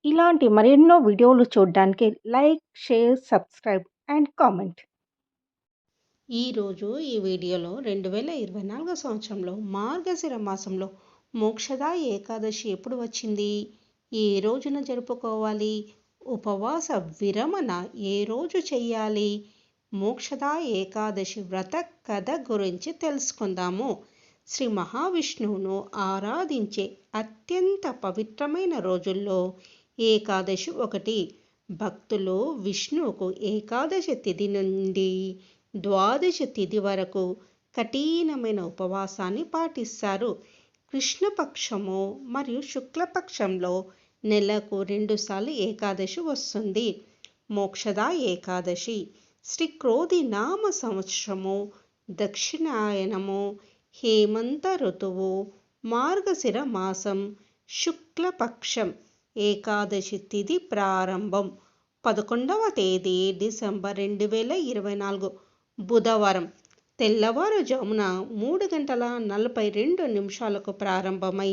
ఇలాంటి మరెన్నో వీడియోలు చూడడానికి like, share, subscribe and comment. ఈరోజు ఈ వీడియోలో 2024 సంవత్సరంలో మార్గశిర మాసంలో మోక్షదా ఏకాదశి ఎప్పుడు వచ్చింది, ఏ రోజున జరుపుకోవాలి, ఉపవాస విరమణ ఏ రోజు చెయ్యాలి, మోక్షదా ఏకాదశి వ్రత కథ గురించి తెలుసుకుందాము. శ్రీ మహావిష్ణువును ఆరాధించే అత్యంత పవిత్రమైన రోజుల్లో ఏకాదశి ఒకటి. భక్తులు విష్ణువుకు ఏకాదశి తిథి నుండి ద్వాదశి తిథి వరకు కఠినమైన ఉపవాసాన్ని పాటిస్తారు. కృష్ణపక్షము మరియు శుక్లపక్షంలో నెలకు 2 సార్లు ఏకాదశి వస్తుంది. మోక్షదా ఏకాదశి శ్రీ క్రోధి నామ సంవత్సరము, దక్షిణాయనము, హేమంత ఋతువు, మార్గశిర మాసం, శుక్లపక్షం. ఏకాదశి తిథి ప్రారంభం 11వ తేదీ డిసెంబర్ 2024 బుధవారం తెల్లవారుజామున 3:42 ప్రారంభమై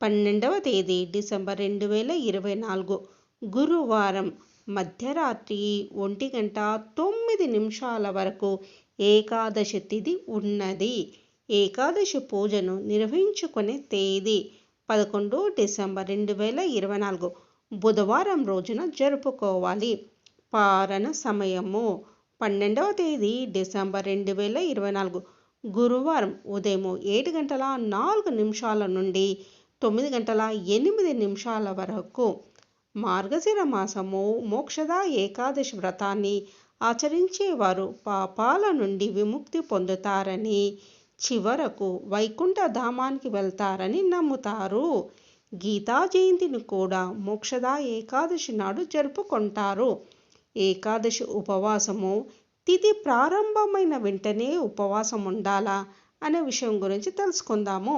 12వ తేదీ డిసెంబర్ 2024 గురువారం మధ్యరాత్రి 1:09 వరకు ఏకాదశి తిథి ఉన్నది. ఏకాదశి పూజను నిర్వహించుకునే తేదీ 11 డిసెంబర్ 2024 బుధవారం రోజున జరుపుకోవాలి. పారణ సమయము 12వ తేదీ డిసెంబర్ 2024 గురువారం ఉదయం 7:04 నుండి 9:08 వరకు. మార్గశిర మాసము మోక్షదా ఏకాదశి వ్రతాన్ని ఆచరించేవారు పాపాల నుండి విముక్తి పొందుతారని, చివరకు వైకుంఠ ధామానికి వెళ్తారని నమ్ముతారు. గీతా జయంతిని కూడా మోక్షదా ఏకాదశి నాడు జరుపుకుంటారు. ఏకాదశి ఉపవాసము తిథి ప్రారంభమైన వెంటనే ఉపవాసం ఉండాలా అనే విషయం గురించి తెలుసుకుందాము.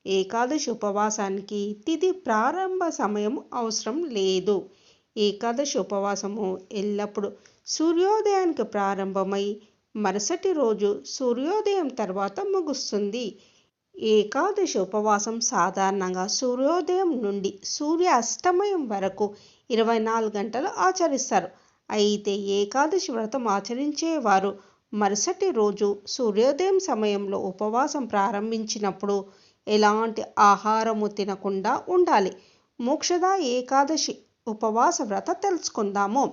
ఏకాదశి ఉపవాసానికి తిథి ప్రారంభ సమయం అవసరం లేదు. ఏకాదశి ఉపవాసము ఎల్లప్పుడూ సూర్యోదయానికి ప్రారంభమై మరుసటి రోజు సూర్యోదయం తర్వాత ముగుస్తుంది. ఏకాదశి ఉపవాసం సాధారణంగా సూర్యోదయం నుండి సూర్యాస్తమయం వరకు 24 గంటలు ఆచరిస్తారు. అయితే ఏకాదశి వ్రతం ఆచరించేవారు మరుసటి రోజు సూర్యోదయం సమయంలో ఉపవాసం ప్రారంభించినప్పుడు ఎలాంటి ఆహారము తినకుండా ఉండాలి. మోక్షదా ఏకాదశి ఉపవాస వ్రత తెలుసుకుందాము.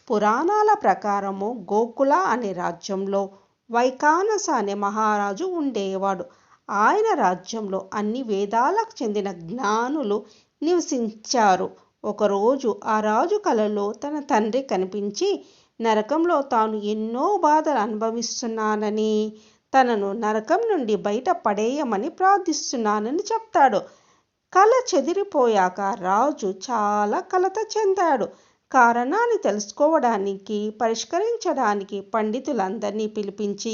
పురాణాల ప్రకారము గోకుల అనే రాజ్యంలో వైకానస అనే మహారాజు ఉండేవాడు. ఆయన రాజ్యంలో అన్ని వేదాలకు చెందిన జ్ఞానులు నివసించారు. ఒకరోజు ఆ రాజు కలలో తన తండ్రి కనిపించి నరకంలో తాను ఎన్నో బాధలు అనుభవిస్తున్నానని, తనను నరకం నుండి బయట పడేయమని ప్రార్థిస్తున్నానని చెప్తాడు. కల చెదిరిపోయాక రాజు చాలా కలత చెందాడు. కారణాన్ని తెలుసుకోవడానికి, పరిష్కరించడానికి పండితులందరినీ పిలిపించి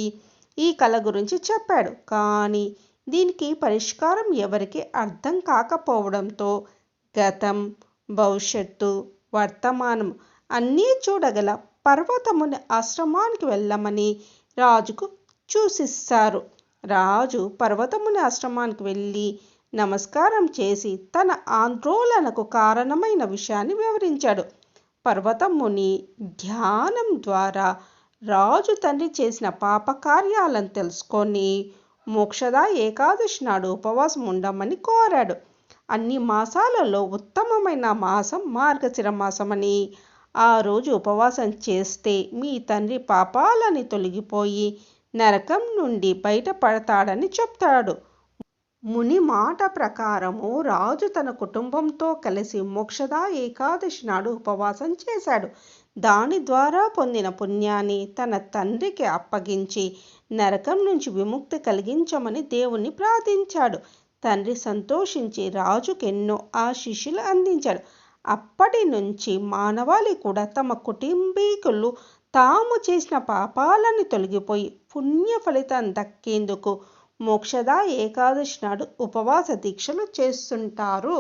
ఈ కళ గురించి చెప్పాడు. కానీ దీనికి పరిష్కారం ఎవరికి అర్థం కాకపోవడంతో గతం, భవిష్యత్తు, వర్తమానం అన్నీ చూడగల పర్వతముని ఆశ్రమానికి వెళ్ళమని రాజుకు సూచిస్తారు. రాజు పర్వతముని ఆశ్రమానికి వెళ్ళి నమస్కారం చేసి తన ఆందోళనకు కారణమైన విషయాన్ని వివరించాడు. పర్వతముని ధ్యానం ద్వారా రాజు తండ్రి చేసిన పాపకార్యాలను తెలుసుకొని మోక్షదా ఏకాదశి నాడు ఉపవాసం ఉండమని కోరాడు. అన్ని మాసాలలో ఉత్తమమైన మాసం మార్గశిర మాసమని, ఆ రోజు ఉపవాసం చేస్తే మీ తండ్రి పాపాలని తొలగిపోయి నరకం నుండి బయటపడతాడని చెప్తాడు. ముని మాట ప్రకారము రాజు తన కుటుంబంతో కలిసి మోక్షదా ఏకాదశి నాడు ఉపవాసం చేశాడు. దాని ద్వారా పొందిన పుణ్యాన్ని తన తండ్రికి అప్పగించి నరకం నుంచి విముక్తి కలిగించమని దేవుణ్ణి ప్రార్థించాడు. తండ్రి సంతోషించి రాజుకు ఎన్నో ఆశీస్సులు అందించాడు. అప్పటి నుంచి మానవాళి కూడా తమ కుటుంబీకులు తాము చేసిన పాపాలను తొలగిపోయి పుణ్య ఫలితం దక్కేందుకు మోక్షదా ఏకాదశి నాడు ఉపవాస దీక్షలు చేస్తుంటారు.